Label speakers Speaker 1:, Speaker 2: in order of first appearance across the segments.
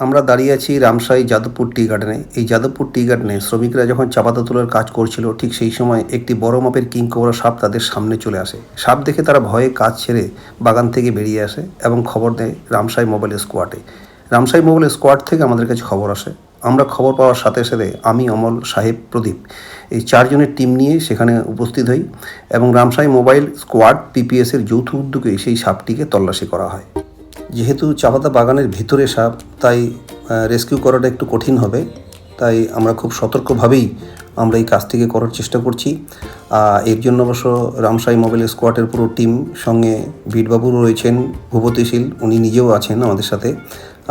Speaker 1: আমরা দাঁড়িয়ে আছি রামসাই যাদবপুর টি গার্ডেনে। এই যাদবপুর টি গার্ডেনে শ্রমিকরা যখন চাপাতা তোলার কাজ করছিল, ঠিক সেই সময় একটি বড় মাপের কিংকবরা সাপ তাদের সামনে চলে আসে। সাপ দেখে তারা ভয়ে কাজ ছেড়ে বাগান থেকে বেরিয়ে আসে এবং খবর দেয় রামসাই মোবাইল স্কোয়াডে। রামসাই মোবাইল স্কোয়াড থেকে আমাদের কাছে খবর আসে। আমরা খবর পাওয়ার সাথে সাথে আমি, অমল, সাহেব, প্রদীপ এই 4 জনের টিম নিয়ে সেখানে উপস্থিত হই এবং রামসাই মোবাইল স্কোয়াড পিপিএসের যৌথ উদ্যোগে সেই সাপটিকে তল্লাশি করা হয়। যেহেতু চাপাতা বাগানের ভিতরে সাপ, তাই রেস্কিউ করাটা একটু কঠিন হবে। তাই আমরা খুব সতর্কভাবেই আমরা এই কাজটিকে করার চেষ্টা করছি। এর জন্য অবশ্য রামসাই মোবাইল স্কোয়াডের পুরো টিম, সঙ্গে বিটবাবু রয়েছেন, ভূপতিশীল, উনি নিজেও আছেন আমাদের সাথে।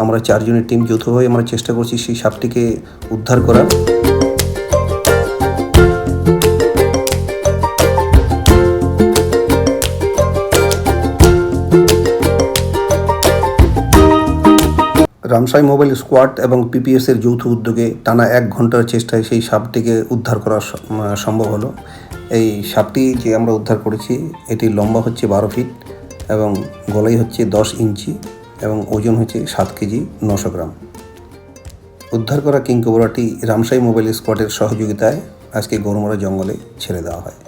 Speaker 1: আমরা 4 জনের টিম যৌথভাবে আমরা চেষ্টা করছি সেই সাপটিকে উদ্ধার করার। রামসাই মোবাইল স্কোয়াড এবং পিপিএসের যৌথ উদ্যোগে টানা 1 ঘন্টার চেষ্টায় সেই সাপটিকে উদ্ধার করা সম্ভব হলো। এই সাপটি যে আমরা উদ্ধার করেছি, এটির লম্বা হচ্ছে 12 ফিট এবং গলায় হচ্ছে 10 ইঞ্চি এবং ওজন হচ্ছে 7 কেজি 900 গ্রাম। উদ্ধার করা কিংকবরাটি রামসাই মোবাইল স্কোয়াডের সহযোগিতায় আজকে গরুমারা জঙ্গলে ছেড়ে দেওয়া হয়।